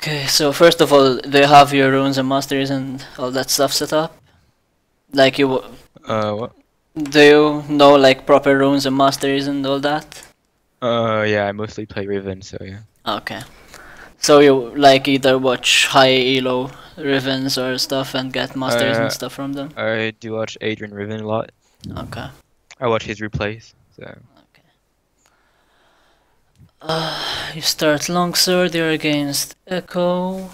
Okay, so first of all, do you have your runes and masteries and all that stuff set up? Like you, What? do you know like proper runes and masteries and all that? Yeah, I mostly play Riven, so yeah. Okay. So you like either watch high elo Rivens or stuff and get masteries and Uh, stuff from them? I do watch Adrian Riven a lot. Okay. I watch his replays, so. Okay. You start longsword, you're against Echo.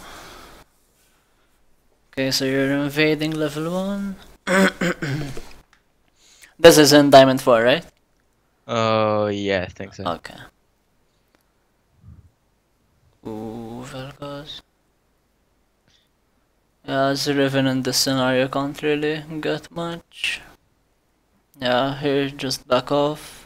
Okay, so you're invading level 1. This is in Diamond 4, right? Oh, yeah, I think so. Okay. Ooh, Vel'Koz. Yeah, as Riven in this scenario can't really get much. Yeah, here, just back off.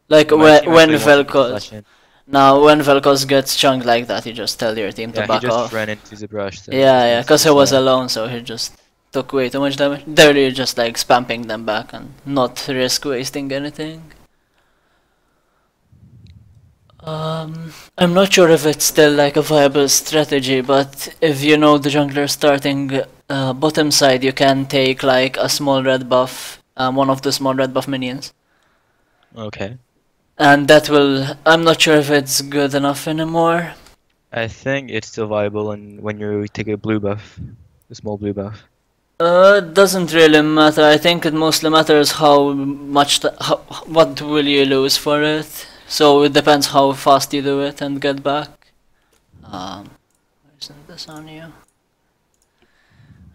Like My team when actually wanted me to Vel'Koz... flash in. Now, when Vel'Koz gets chunked like that, you just tell your team to Yeah, he back just off. ran into the brush, so Yeah, there's yeah, no because he switch was there. alone, so he just took way too much damage. They're really just like spamming them back and not risk wasting anything. I'm not sure if it's still like a viable strategy, but if you know the jungler starting bottom side, you can take like a small red buff, one of the small red buff minions. Okay. And that will, I'm not sure if it's good enough anymore. I think it's still viable and when you take a blue buff, a small blue buff. It doesn't really matter. I think it mostly matters how much, what will you lose for it. So it depends how fast you do it and get back. Isn't this on you?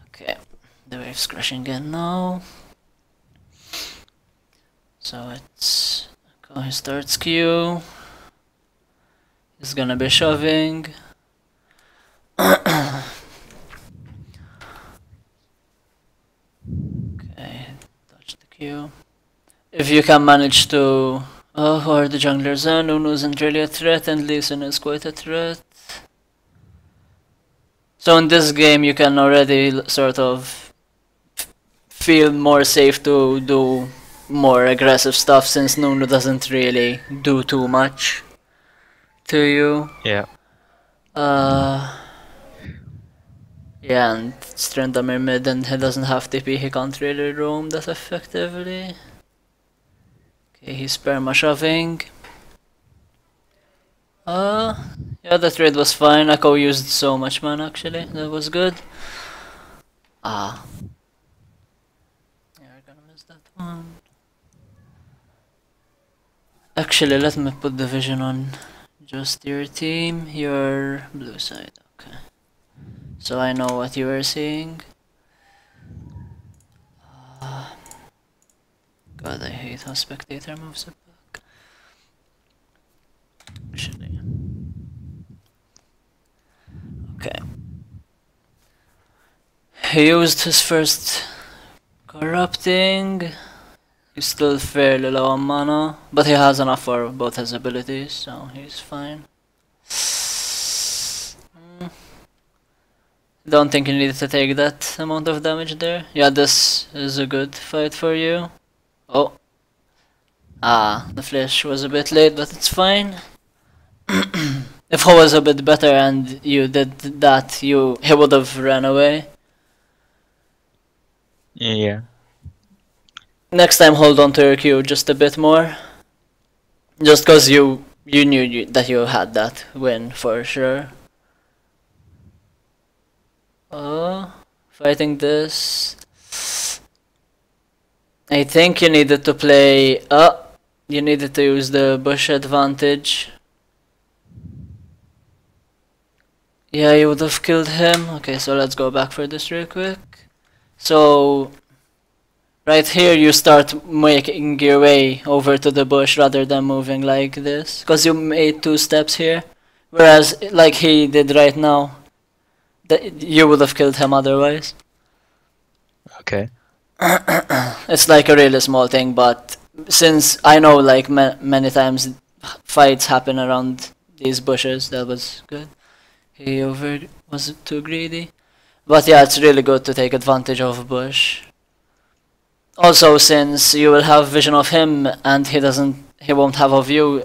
Okay, the wave's crashing again now. So it's, he starts Q. He's gonna be shoving. Okay, touch the Q. If you can manage to... Oh, who are the junglers? Nunu isn't really a threat and Lee Sin is quite a threat. So in this game you can already sort of feel more safe to do more aggressive stuff since Nunu doesn't really do too much to you. Yeah. Yeah, and Strandamir mid and he doesn't have TP, he can't really roam that effectively. Okay, he's perma shoving. Yeah, the trade was fine. Echo used so much mana actually, that was good. Ah. Yeah, we're gonna miss that one. Actually, let me put the vision on just your team, your blue side, okay. So I know what you were seeing. God, I hate how spectator moves it back. Actually. Okay. He used his first corrupting. He's still fairly low on mana, but he has enough for both his abilities, so he's fine. Don't think you needed to take that amount of damage there. Yeah, this is a good fight for you. Oh. Ah, the flash was a bit late, but it's fine. If he was a bit better and you did that, he would have ran away. Yeah. Next time hold on to your Q just a bit more. Just cause you knew that you had that win for sure. Oh, fighting this. I think you needed to play... you needed to use the bush advantage. Yeah, you would have killed him. Okay, so let's go back for this real quick. So... right here you start making your way over to the bush rather than moving like this. Because you made 2 steps here. Whereas, like he did right now, you would have killed him otherwise. Okay. It's like a really small thing, but since I know like many times fights happen around these bushes, that was good. He was too greedy. But yeah, it's really good to take advantage of a bush. Also, since you will have vision of him and he won't have of you,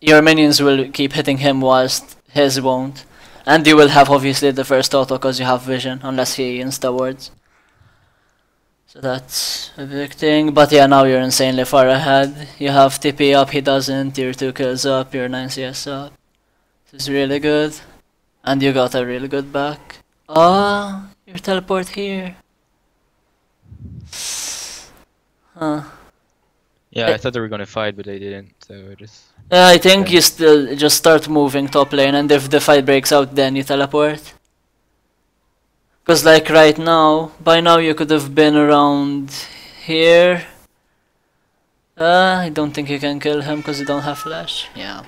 your minions will keep hitting him whilst his won't. And you will have obviously the first auto because you have vision, unless he insta wards. So that's a big thing. But yeah, now you're insanely far ahead. You have TP up, he doesn't. You're 2 kills up, you're 9 CS up. This is really good. And you got a really good back. Ah, your teleport here. Huh. Yeah, I thought they were gonna fight, but they didn't, so I just... I think you still just start moving top lane, and if the fight breaks out, then you teleport. Cause like right now, by now you could have been around here. I don't think you can kill him cause you don't have flash. Yeah.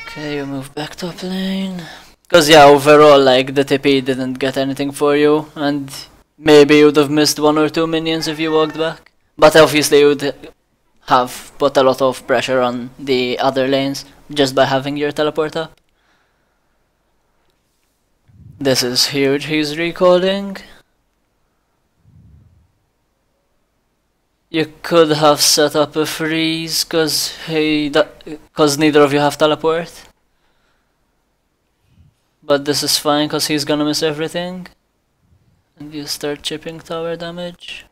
Okay, you move back top lane. Cause yeah, overall like the TP didn't get anything for you, and maybe you would have missed 1 or 2 minions if you walked back. But obviously you would have put a lot of pressure on the other lanes just by having your teleport up. This is huge, he's recalling. You could have set up a freeze cause neither of you have teleport. But this is fine cause he's gonna miss everything. And you start chipping tower damage.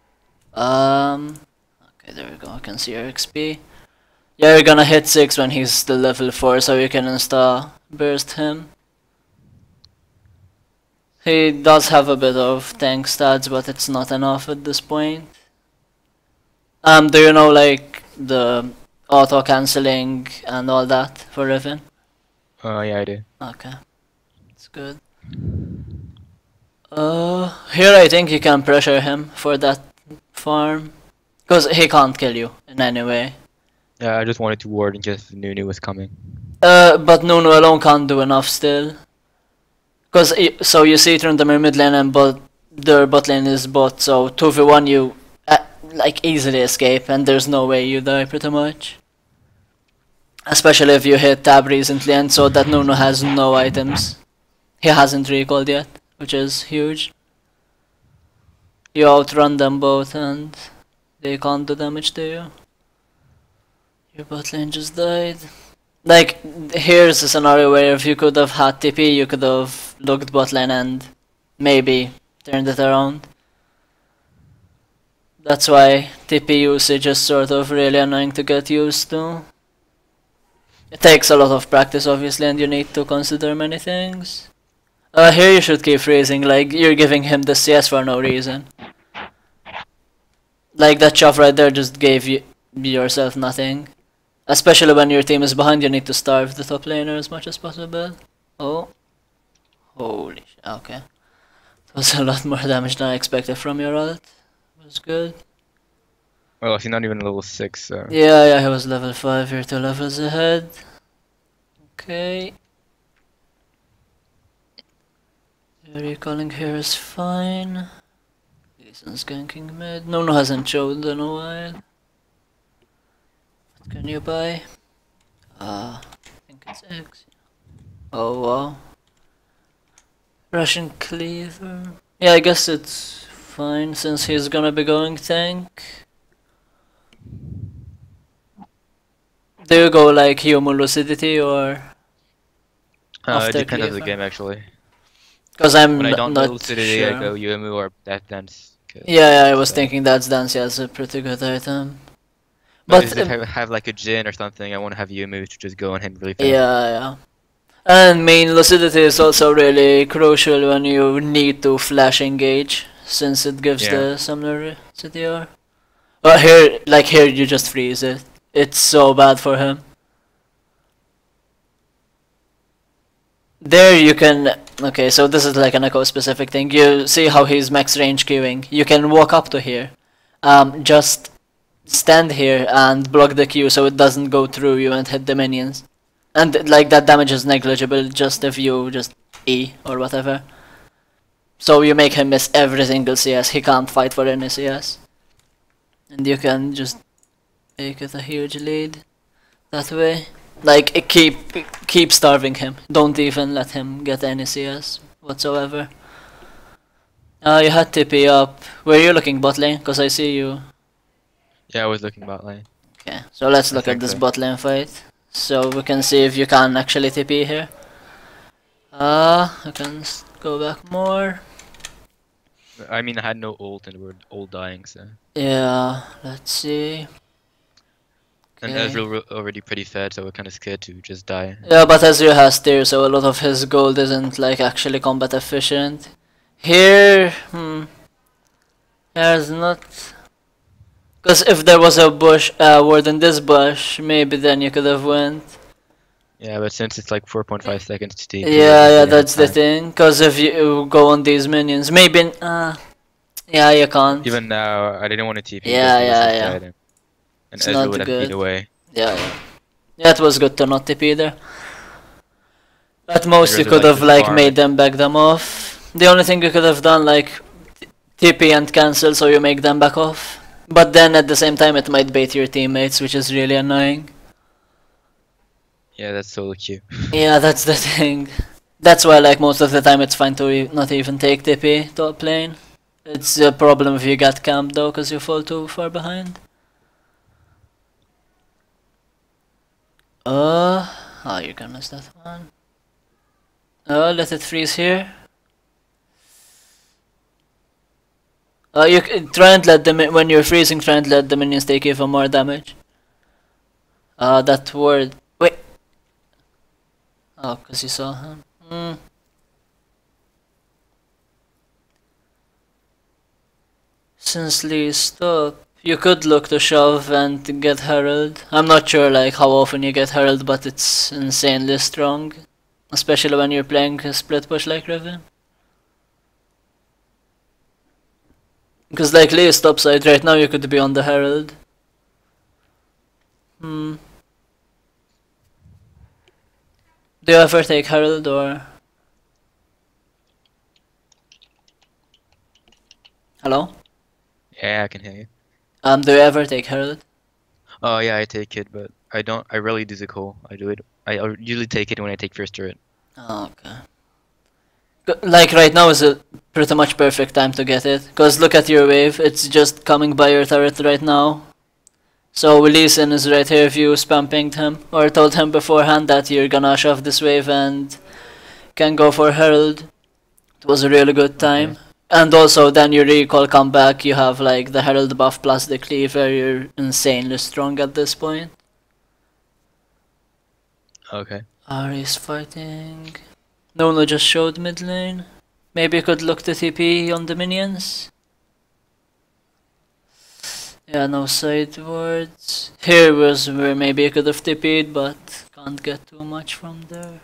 Okay, there we go, I can see your XP. Yeah, you're gonna hit 6 when he's still level 4, so you can insta burst him. He does have a bit of tank stats, but it's not enough at this point. Do you know like the auto cancelling and all that for Riven? Yeah, I do. Okay, that's good. Here I think you can pressure him for that farm, cause he can't kill you in any way. Yeah, I just wanted to ward in case Nunu was coming. But Nunu alone can't do enough still. Cause so you see Trundamir mid lane and their bot lane is bot, so 2v1 you like easily escape and there's no way you die pretty much. Especially if you hit tab recently and so that Nunu has no items. He hasn't recalled yet, which is huge. You outrun them both and they can't do damage to you. Your bot lane just died. Like, here's a scenario where if you could have had TP, you could have looked bot lane and maybe turned it around. That's why TP usage is sort of really annoying to get used to. It takes a lot of practice obviously and you need to consider many things. Here you should keep freezing, like you're giving him the CS for no reason. Like that shove right there just gave yourself nothing. Especially when your team is behind, you need to starve the top laner as much as possible. Oh. Holy shit, okay. That was a lot more damage than I expected from your ult. It was good. Well, he's not even level 6, so... Yeah, he was level 5, you're 2 levels ahead. Okay. Your recalling here is fine. Jason's ganking mid. Nunu hasn't showed in a while. What can you buy? I think it's X. Oh wow. Russian cleaver. Yeah, I guess it's fine since he's gonna be going tank. Do you go like human lucidity or it depends on the game actually. Cause I'm when I don't not know lucidity, sure. I go UMU or Death Dance. Yeah, I was thinking that's Dance as a pretty good item. But if I have like a Jin or something, I want to have UMU to just go on him really fast. Yeah. And main lucidity is also really crucial when you need to flash engage, since it gives the similar CTR. But here you just freeze it. It's so bad for him. There you can... Okay, so this is like an echo specific thing. You see how he's max range queuing. You can walk up to here. Just stand here and block the queue so it doesn't go through you and hit the minions. And like that damage is negligible just if you just E or whatever. So you make him miss every single CS. He can't fight for any CS. And you can just make it a huge lead that way. Like keep starving him. Don't even let him get any CS whatsoever. You had TP up. Were you looking bot lane? Cause I see you. Yeah, I was looking bot lane. Okay, so let's look at this bot lane fight. So we can see if you can actually TP here. I can go back more. I mean, I had no ult and we're all dying, so. Yeah, let's see. And Okay. Ezreal already pretty fed, so we're kind of scared to just die. Yeah, but Ezreal has tier, so a lot of his gold isn't like actually combat efficient. Here, there's not. Because if there was a bush, ward in this bush, maybe then you could have went. Yeah, but since it's like 4.5 seconds to TP, Yeah, that's the thing. Because if you go on these minions, maybe. Yeah, you can't. Even now, I didn't want to TP. Yeah. And It's Ezreal not would have good. beat away. Yeah. Yeah, it was good to not TP either. At most, you really could like have to like farm made it. them back them off. The only thing you could have done like TP and cancel, so you make them back off. But then at the same time, it might bait your teammates, which is really annoying. Yeah, that's solo queue. Yeah, that's the thing. That's why like most of the time it's fine to not even take TP top lane. It's a problem if you get camped though, cause you fall too far behind. Oh, you can miss that one. Let it freeze here. Try and let them when you're freezing. Try and let the minions take even more damage. That word. Wait. Oh, cause you saw him. Since Lee stopped, you could look to shove and get Herald. I'm not sure like how often you get Herald, but it's insanely strong, especially when you're playing a split push like Riven. Because like Lee is topside right now, you could be on the Herald. Do you ever take Herald or? Hello? Yeah, I can hear you. Do you ever take Herald? Oh yeah, I take it, but I don't. I rarely do the call. I do it. I usually take it when I take first turret. Oh, okay. Like right now is a pretty much perfect time to get it. Cause look at your wave, it's just coming by your turret right now. So Lee Sin is right here if you spam pinged him or told him beforehand that you're gonna shove this wave and can go for Herald. It was a really good time. Okay. And also then your recall come back, you have like the Herald buff plus the cleaver, you're insanely strong at this point. Okay. Ari's fighting. No just showed mid lane. Maybe you could look to TP on the minions. Yeah, no sidewards. Here was where maybe you could have TP'd, but can't get too much from there.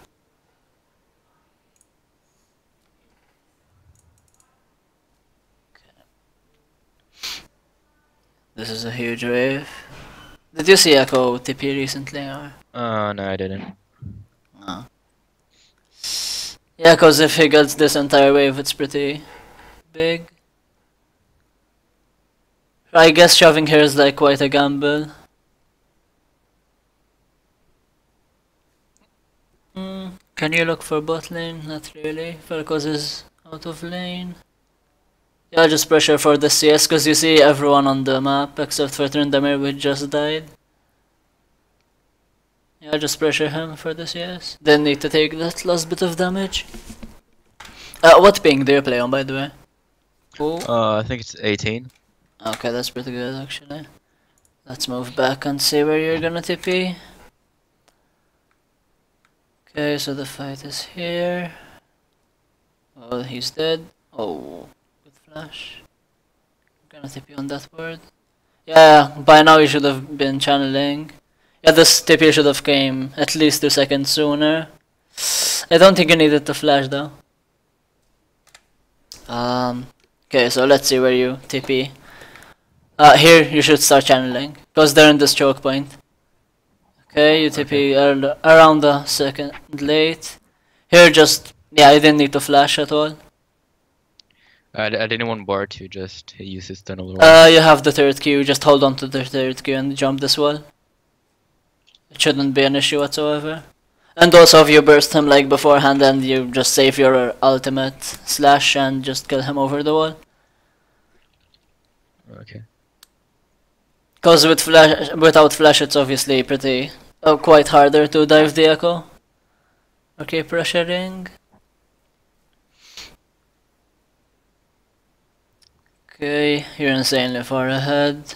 This is a huge wave. Did you see Echo TP recently or? No, I didn't. No. Yeah, cause if he gets this entire wave, it's pretty big. I guess shoving here is like quite a gamble. Can you look for bot lane? Not really. Vel'Koz is out of lane. Yeah, just pressure for the CS, cause you see everyone on the map except for Tryndamere, which just died. Yeah, just pressure him for the CS. Then need to take that last bit of damage. What ping do you play on, by the way? Cool. I think it's 18. Okay, that's pretty good actually. Let's move back and see where you're gonna TP. Okay, so the fight is here. Oh, he's dead. Oh, good flash. I'm gonna TP on that word. Yeah, by now you should have been channeling. Yeah, this TP should have came at least 2 seconds sooner. I don't think you needed to flash though. Okay, so let's see where you TP. Here you should start channeling, cause they're in this choke point. Okay, you TP around a second late. Here just, yeah, I didn't need to flash at all. I didn't want Bar to just use his tunnel. You have the third Q, just hold on to the third Q and jump this wall. It shouldn't be an issue whatsoever. And also if you burst him like beforehand and you just save your ultimate slash and just kill him over the wall. Okay. Cause with flash, without flash it's obviously pretty quite harder to dive the echo. Okay, pressuring. Okay, you're insanely far ahead.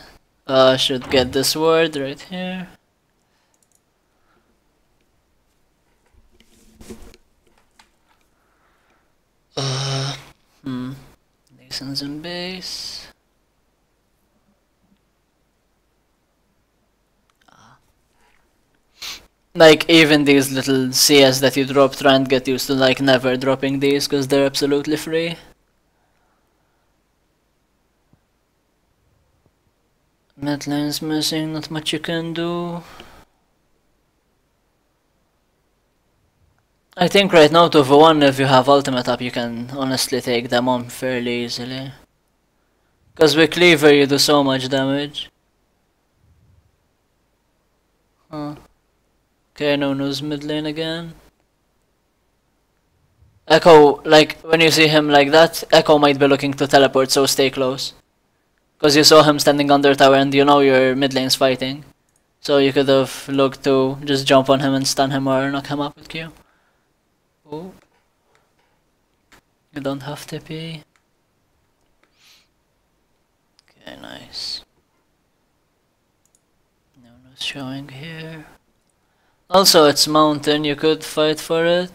Should get this word right here. Nasons in base. Like, even these little CS that you drop, try and get used to like never dropping these, because they're absolutely free. Mid lane's missing, not much you can do. I think right now to V1, if you have ultimate up, you can honestly take them on fairly easily. Because with Cleaver you do so much damage. Huh. Okay, no news mid lane again. Echo, like, when you see him like that, Echo might be looking to teleport, so stay close. Because you saw him standing under tower and you know your mid lane's fighting. So you could have looked to just jump on him and stun him or knock him up with Q. Oh. You don't have TP. Okay, nice. No news showing here. Also, it's mountain, you could fight for it.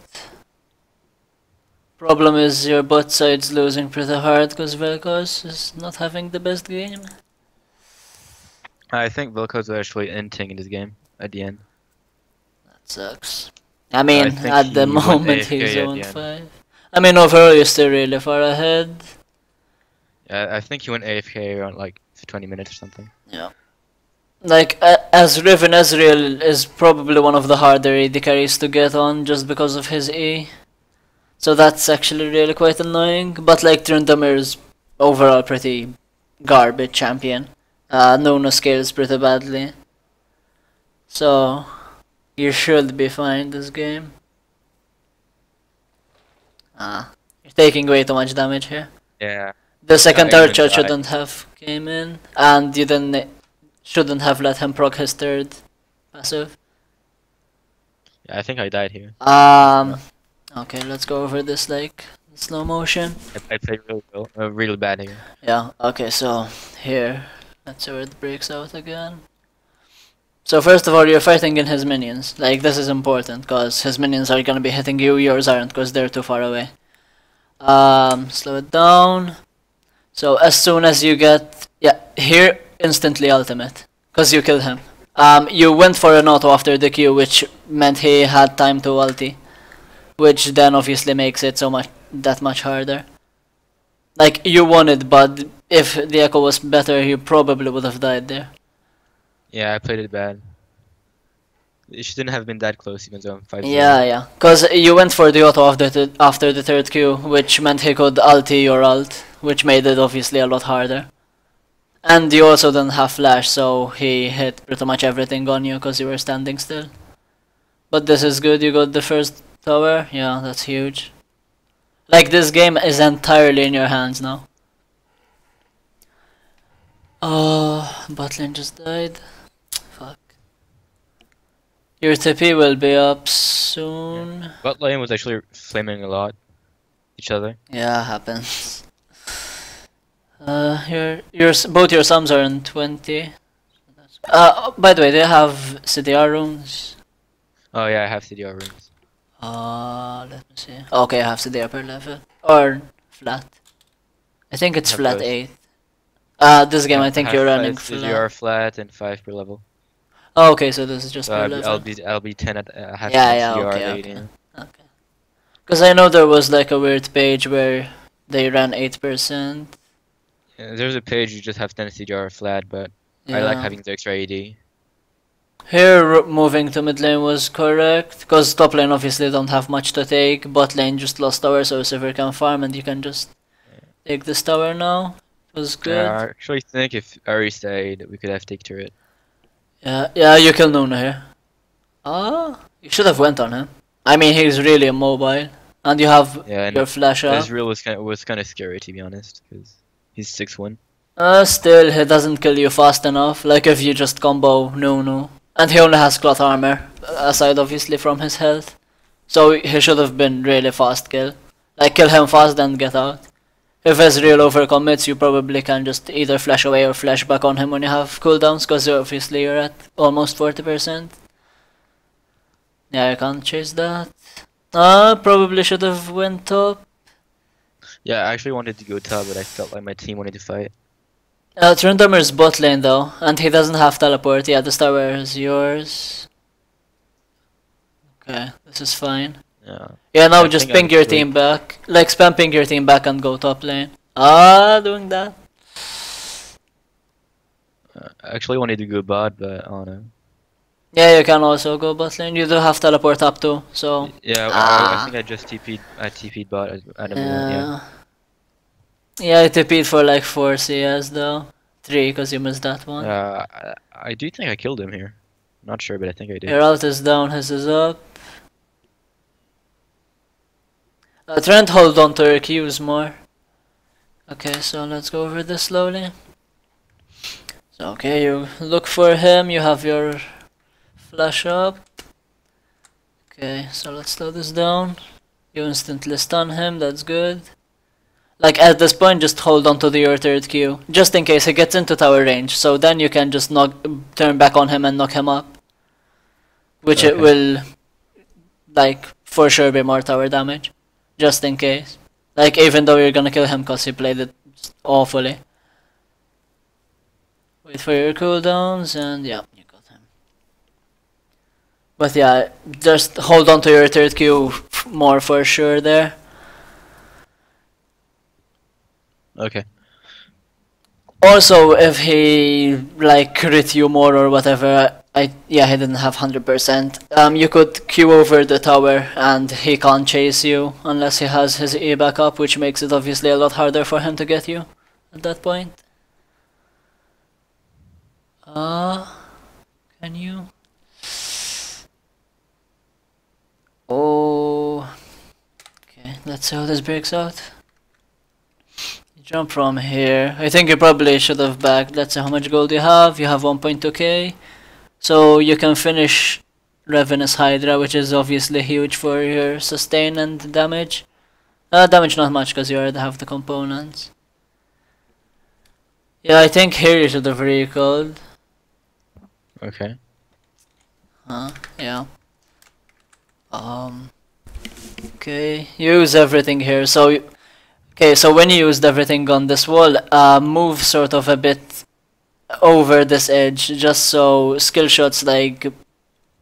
Problem is your bot side's losing pretty hard because Vel'Koz is not having the best game. I think Vilko's actually inting in this game at the end. That sucks. I mean, think at the he went moment AFK he's at on the end. 5. I mean, overall you're still really far ahead. Yeah, I think he went AFK around like 20 minutes or something. Yeah. Like, as Riven Ezreal is probably one of the harder AD carries to get on just because of his E. So that's actually really quite annoying. But like Tryndamere is overall pretty garbage champion. Nunu scales pretty badly. So you should be fine this game. You're taking way too much damage here. Yeah. The second I even archer died. shouldn't have came in, and you didn't shouldn't have let him proc his third passive. Yeah, I think I died here. Okay, let's go over this like in slow motion. I played really well, really bad here. Yeah. Okay, so here, let's see where it breaks out again. So first of all, you're fighting in his minions. Like, this is important, because his minions are gonna be hitting you, yours aren't, because they're too far away. Slow it down. So as soon as you get... Yeah, here, instantly ultimate, because you killed him. You went for an auto after the Q, which meant he had time to ulti. Which then obviously makes it that much harder. Like, you won it, but if the echo was better, you probably would have died there. Yeah, I played it bad. It shouldn't have been that close even though I'm 5-0. Yeah. Because you went for the auto after the third Q, which meant he could ulti your ult, which made it obviously a lot harder. And you also didn't have flash, so he hit pretty much everything on you because you were standing still. But this is good, you got the first tower. Yeah, that's huge. Like, this game is entirely in your hands now. Oh, bot lane just died. Fuck. Your TP will be up soon. Yeah. Bot lane was actually flaming a lot. Each other. Yeah, happens. Both your sums are in 20. By the way, do you have CDR runes? Oh yeah, I have CDR runes. Let me see. Okay, I have CDR per level. Or flat. I think it's flat both. 8. This game I think you're running flat. CDR flat and 5 per level. Oh, okay, so this is just per level. I'll be 10 at half CDR okay, 8. okay. Okay. Because I know there was like a weird page where they ran 8%. Yeah, there's a page you just have 10 CDR flat, but Yeah. I like having the extra AD. Here, moving to mid lane was correct, because top lane obviously don't have much to take, bot lane just lost tower, so Sivir can farm and you can just take this tower now. It was good. I actually think if Ari stayed, we could have take turret. Yeah, you kill Nuna here. You should have went on him. I mean, he's really immobile, and you have your flash up. Ezreal was kind of scary, to be honest, because he's 6-1. Still, he doesn't kill you fast enough, like if you just combo Nunu And he only has cloth armor, aside obviously from his health. So he should have been really fast kill. Like kill him fast and get out. If Ezreal overcommits, you probably can just either flash away or flash back on him when you have cooldowns, because obviously you're at almost 40%. Yeah, I can't chase that. Probably should have went top. Yeah, I actually wanted to go top, but I felt like my team wanted to fight. Trundermer's bot lane though, and he doesn't have teleport. Yeah, this tower is yours. Okay, this is fine. Yeah. Yeah, now I just think ping I'm your good. team back. Like spam ping your team back and go top lane. Doing that. I actually wanted to go bot, but I don't know. Yeah, you can also go bot lane. You do have teleport up too, so. Yeah, I think I just TP'd. I TP'd bot at the moment. Yeah. Yeah, I TP'd for like 4 CS though. 3 because you missed that one. I do think I killed him here. Not sure, but I think I did. Your ult is down, his is up. Try and hold on to your Qs more. Okay, so let's go over this slowly. So, okay, you look for him, you have your flash up. Okay, so let's slow this down. You instantly stun him, that's good. Like at this point, just hold on to your third Q, just in case he gets into tower range. So then you can just turn back on him and knock him up. Which it will, like, for sure be more tower damage. Just in case. Like, even though you're gonna kill him because he played it awfully. Wait for your cooldowns and yeah, you got him. But yeah, just hold on to your third Q more for sure there. Okay. Also, if he like crit you more or whatever, yeah, he didn't have 100%. You could Q over the tower and he can't chase you unless he has his E back up, which makes it obviously a lot harder for him to get you at that point. Can you? Oh, okay. Let's see how this breaks out. Jump from here. I think you probably should have backed. Let's see how much gold you have. You have 1.2k. So you can finish Ravenous Hydra, which is obviously huge for your sustain and damage. Damage not much because you already have the components. Yeah, I think here you should have recalled. Okay. Yeah. Okay, use everything here. So okay, so when you used everything on this wall, move sort of a bit over this edge, just so skill shots like,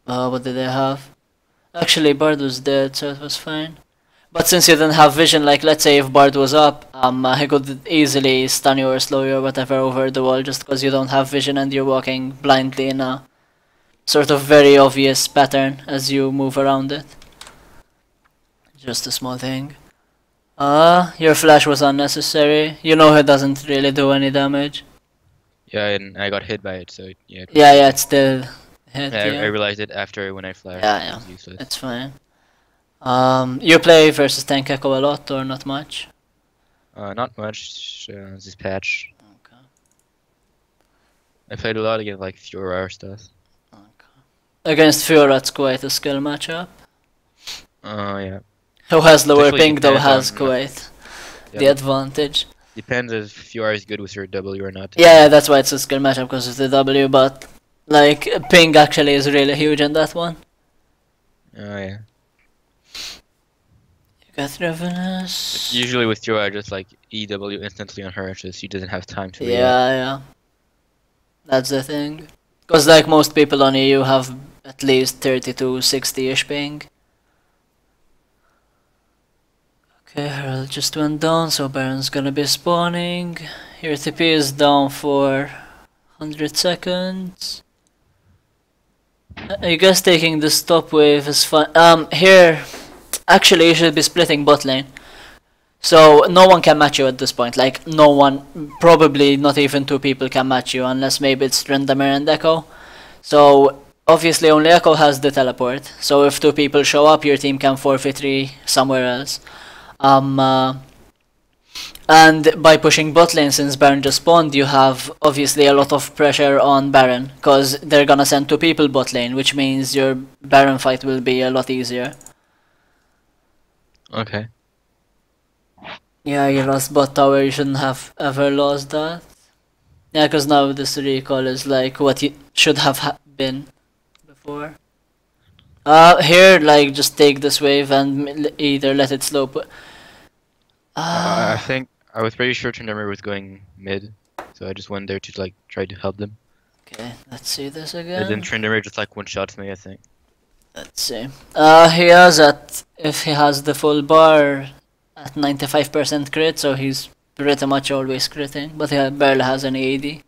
what did they have? Actually, Bard was dead, so it was fine. But since you didn't have vision, like let's say if Bard was up, he could easily stun you or slow you or whatever over the wall, just because you don't have vision and you're walking blindly in a sort of very obvious pattern as you move around it. Just a small thing. Your flash was unnecessary. You know it doesn't really do any damage. Yeah, and I got hit by it, so yeah. Yeah, it still hit Yeah, you. I realized it after when I flashed. Yeah, It was useless. it's fine. You play versus Tank Echo a lot or not much? Not much this patch. Okay. I played a lot against like Fiora stuff. Against Fiora, it's quite a skill matchup. Yeah. Who has lower Especially ping though depends has on- quite Yeah, the advantage. depends if Fiora is good with your W or not. Yeah, that's why it's a skill matchup because of the W, but like ping actually is really huge in that one. Oh yeah. You got Ravenous. Usually with Fiora, I just like EW instantly on her, so she doesn't have time to react. Yeah. That's the thing. Because like most people on EU have at least 30 to 60-ish ping. Okay, Herald just went down, so Baron's gonna be spawning. Your TP is down for 100 seconds. I guess taking this top wave is fun. Here, actually you should be splitting bot lane. So no one can match you at this point, like no one, probably not even 2 people can match you unless maybe it's Tryndamere and Echo. So obviously only Echo has the teleport, so if 2 people show up your team can forfeit 3 somewhere else. And by pushing bot lane, since Baron just spawned, you have obviously a lot of pressure on Baron, because they're gonna send 2 people bot lane, which means your Baron fight will be a lot easier. Okay. Yeah, you lost bot tower, you shouldn't have ever lost that. Yeah, because now this recall is like what you should have been before. Here, like, just take this wave and either let it slope. I think I was pretty sure Tryndamere was going mid, so I just went there to like try to help them. Okay, let's see this And then again. Tryndamere just like one-shots me, I think. Let's see. He has if he has the full bar at 95% crit, so he's pretty much always critting, but he barely has any AD.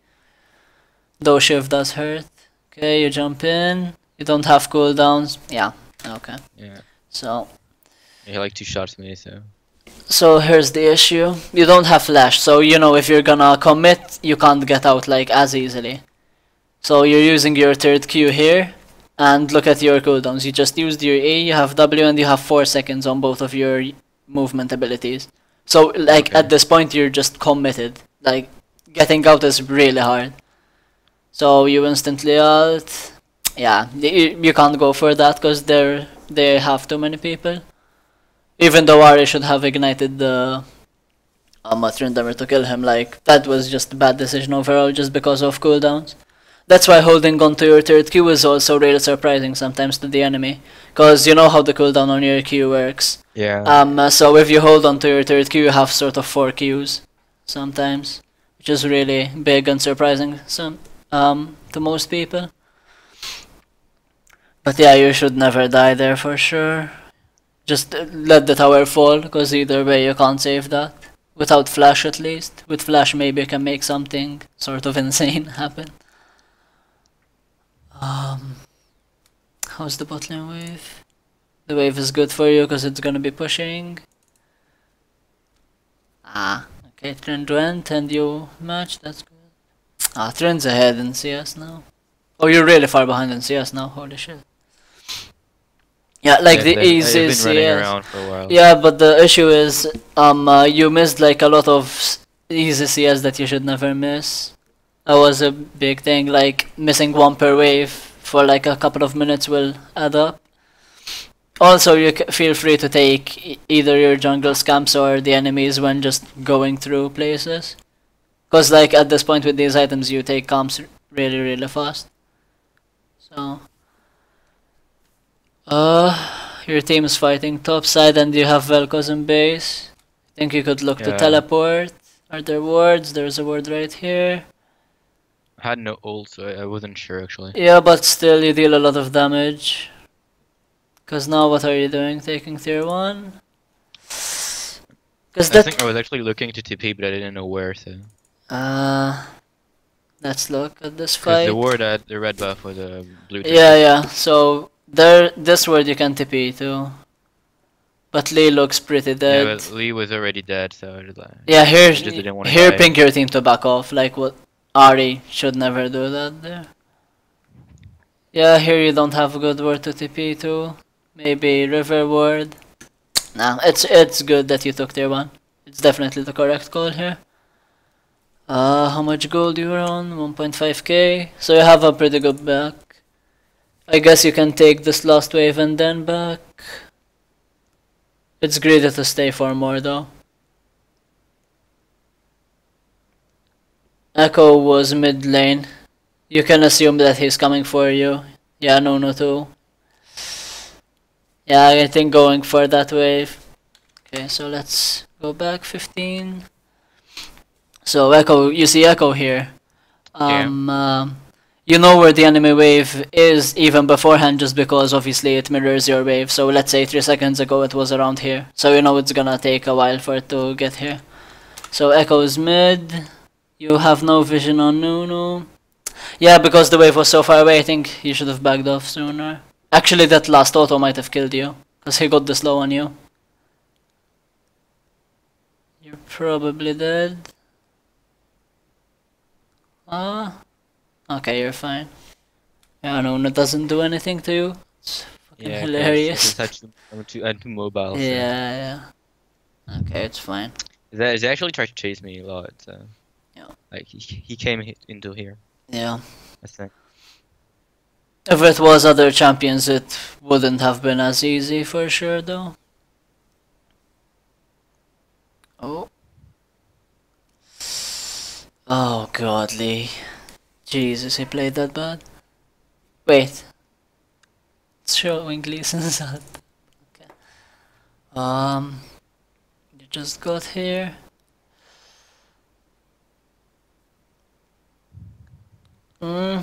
Though shift does hurt. Okay, you jump in. You don't have cooldowns. Yeah, okay. Yeah. So He like two-shots me, so. So here's the issue. You don't have flash, so you know if you're gonna commit, you can't get out like as easily. So you're using your third Q here, and look at your cooldowns. You just used your A, you have W, and you have 4 seconds on both of your movement abilities. So like Okay. at this point you're just committed. Like getting out is really hard. So you instantly ult. Yeah, you can't go for that because they have too many people. Even though Ari should have ignited the Tryndamere to kill him, like, that was just a bad decision overall just because of cooldowns. That's why holding on to your third Q is also really surprising sometimes to the enemy. Because you know how the cooldown on your Q works. Yeah. So if you hold on to your third Q, you have sort of 4 Qs sometimes. Which is really big and surprising to most people. But yeah, you should never die there for sure. Just let the tower fall, because either way you can't save that. Without flash at least. With flash maybe you can make something sort of insane happen. How's the bot lane wave? The wave is good for you because it's gonna be pushing. Okay, Trend went and you match, that's good. Trend's ahead in CS now. Oh, you're really far behind in CS now, holy shit. Yeah, like the easy I've been running CS. around for a while. Yeah, but the issue is, you missed like a lot of easy CS that you should never miss. That was a big thing, like missing 1 per wave for like a couple of minutes will add up. Also, you feel free to take either your jungle scamps or the enemies when just going through places. Cause like at this point with these items you take camps really fast. So your team is fighting top side and you have Vel'Koz in base. I think you could look to Yeah. teleport. Are there wards? There's a ward right here. I had no ult, so I wasn't sure actually. Yeah, but still you deal a lot of damage. Cause now what are you doing? Taking tier 1? Cause I think I was actually looking to TP, but I didn't know where, so. Let's look at this Because fight. the ward at the red buff was a blue TP. Yeah, so this word you can TP to. But Lee looks pretty Yeah, dead. but Lee was already dead, so I just like. Yeah, I just didn't wanna here die. ping your team to back off, like what Ari should never do that there. Yeah, here you don't have a good word to TP to. Maybe River word. Nah, it's good that you took tier 1. It's definitely the correct call here. How much gold you are on? 1.5k. So you have a pretty good back. I guess you can take this last wave and then back. It's greedy to stay for more though. Echo was mid lane. You can assume that he's coming for you. Yeah, no too. Yeah, I think going for that wave. Okay, so let's go back 15. So Echo, you see Echo here. You know where the enemy wave is even beforehand just because obviously it mirrors your wave. So let's say 3 seconds ago it was around here. So you know it's gonna take a while for it to get here. So Echo is mid. You have no vision on Nunu. Yeah, because the wave was so far away, I think you should have backed off sooner. Actually, that last auto might have killed you, because he got the slow on you. You're probably dead. Okay, you're fine. Yeah, no, it doesn't do anything to you. It's fucking hilarious. I'm too mobile. So. Yeah. Okay, it's fine. They actually tried to chase me a lot. Yeah. Like he came into here. Yeah. I think. If it was other champions, it wouldn't have been as easy for sure, though. Oh. Oh, godly. Jesus, he played that bad. Wait. It's showing Gleason's out. Okay. You just got here.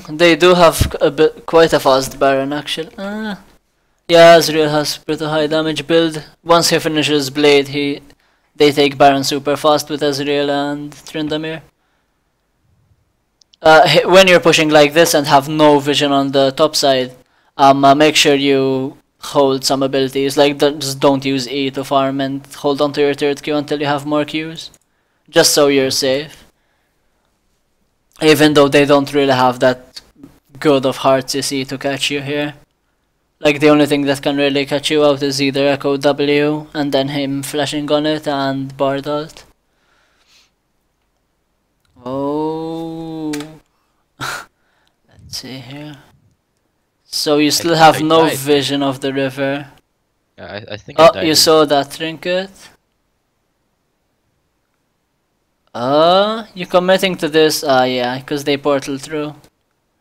They do have quite a fast Baron, actually. Yeah, Azrael has pretty high damage build. Once he finishes Blade, they take Baron super fast with Azrael and Tryndamere. When you're pushing like this and have no vision on the top side, make sure you hold some abilities. Like, just don't use E to farm and hold on to your third Q until you have more Qs. Just so you're safe. Even though they don't really have that good of hearts, you see, to catch you here. Like, the only thing that can really catch you out is either Echo W and then him flashing on it and Bard ult. Oh. Let's see here. So you still have no vision of the river. Yeah, I think. Oh, you saw that trinket? You committing to this? Yeah, because they portal through.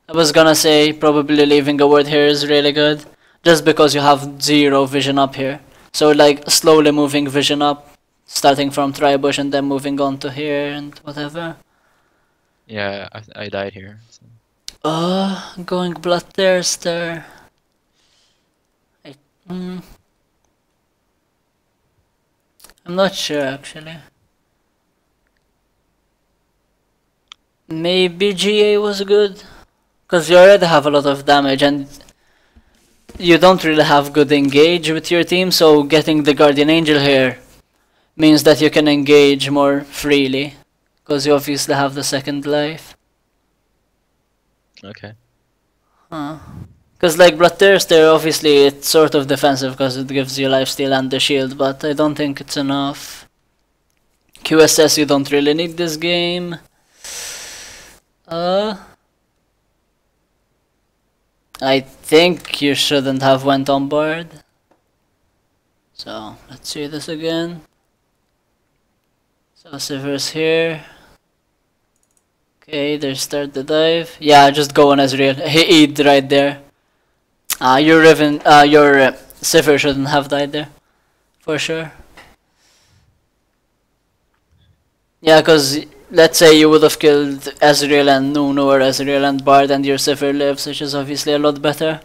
I was gonna say probably leaving a ward here is really good, just because you have zero vision up here. So like slowly moving vision up, starting from Tribush and then moving on to here and whatever. Yeah, I died here. So. Going Bloodthirster. I'm not sure actually. Maybe GA was good, because you already have a lot of damage and you don't really have good engage with your team, so getting the Guardian Angel here means that you can engage more freely, because you obviously have the second life. Okay. Because like Bloodthirster, obviously it's sort of defensive because it gives you lifesteal and the shield, but I don't think it's enough. QSS you don't really need this game. I think you shouldn't have went on board. So let's see this again. So Sivir's here. Okay, there's start the dive. Yeah, just go on Ezreal. He eat right there. Your Riven, your Sivir shouldn't have died there, for sure. Yeah, cause let's say you would have killed Ezreal and Nunu or Ezreal and Bard and your Sivir lives, which is obviously a lot better.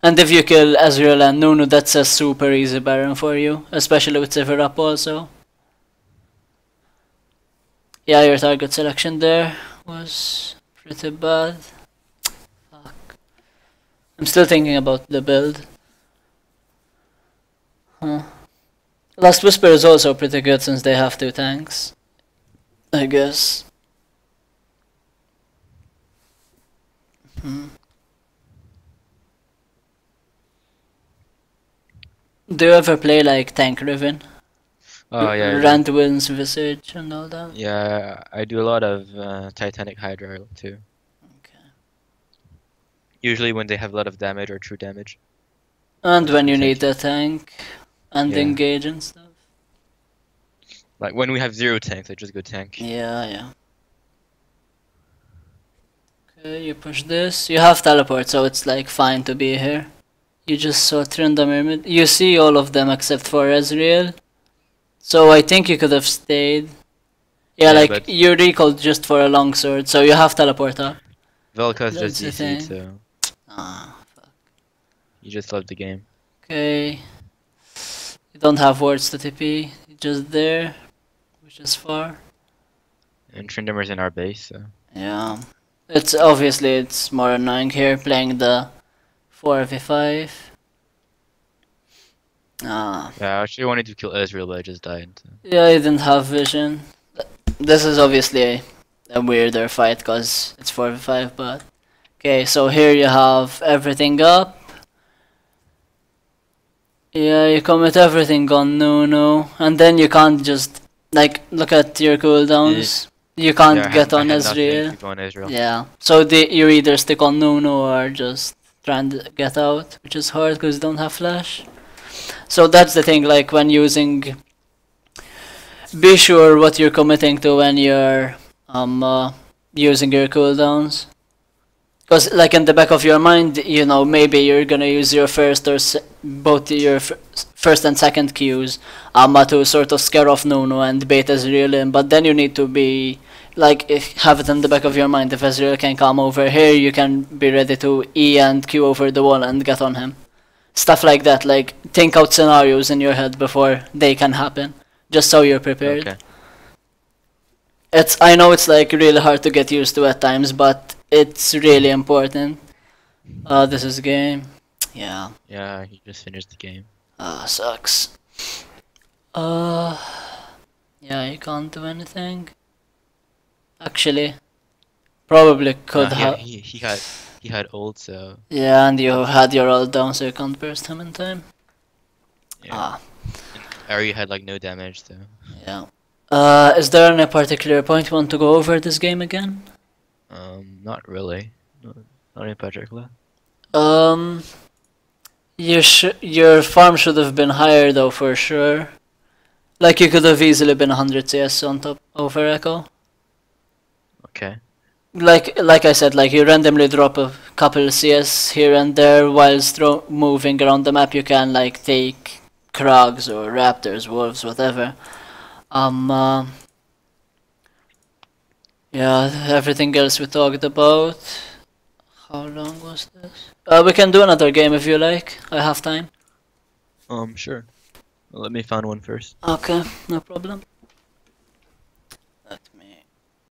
And if you kill Ezreal and Nunu, that's a super easy Baron for you, especially with Sivir up also. Yeah, your target selection there was pretty bad. Fuck. I'm still thinking about the build. Last Whisper is also pretty good since they have 2 tanks, I guess. Do you ever play like tank Riven? Oh yeah. Randwin's Visage and all that? Yeah, I do a lot of Titanic Hydra too. Okay. Usually when they have a lot of damage or true damage. And when you need a tank and engage and stuff. Like when we have 0 tanks, I just go tank. Yeah. Okay, you push this. You have teleport, so it's like fine to be here. You just saw Tryndamere mid. You see all of them except for Ezreal. So I think you could have stayed. Yeah, like you recalled just for a longsword, so you have teleport up. Velka's just DC, so. Fuck. You just love the game. Okay. You don't have wards to TP. You're just there, which is far. And Tryndamere's in our base, so. Yeah. It's obviously it's more annoying here playing the 4v5. Yeah, I actually wanted to kill Ezreal, but I just died. So. Yeah, I didn't have vision. This is obviously a weirder fight because it's 4v5, but... Okay, so here you have everything up. Yeah, you commit everything on Nunu, and then you can't just Like, look at your cooldowns. You can't Yeah, get I on had nothing Ezreal. to go on Israel. Yeah. So you either stick on Nuno or just trying to get out, which is hard because you don't have flash. So that's the thing, like when using, be sure what you're committing to when you're using your cooldowns. Because like in the back of your mind, you know, maybe you're gonna use your first or both your first and second Qs to sort of scare off Nuno and bait Ezreal in, but then you need to be like have it in the back of your mind. If Ezreal can come over here, you can be ready to E and Q over the wall and get on him. Stuff like that, like think out scenarios in your head before they can happen, just so you're prepared. Okay. I know it's like really hard to get used to at times, but it's really important. This is game. Yeah. Yeah, he just finished the game. Sucks. Yeah, you can't do anything. Actually, probably could No, have. he had ult, so Yeah, and you had your ult down, so you can't burst him in time. yeah. I already had like no damage, so Yeah. Is there any particular point you want to go over this game again? not really. Not in particular. Your farm should have been higher though, for sure. Like you could have easily been 100 CS on top over Echo. Okay. Like I said, like you randomly drop a couple CS here and there whilst moving around the map. You can like take Krogs or Raptors, Wolves, whatever. Yeah, everything else we talked about. How long was this? We can do another game if you like. I have time. Sure. Well, let me find one first. Okay, no problem.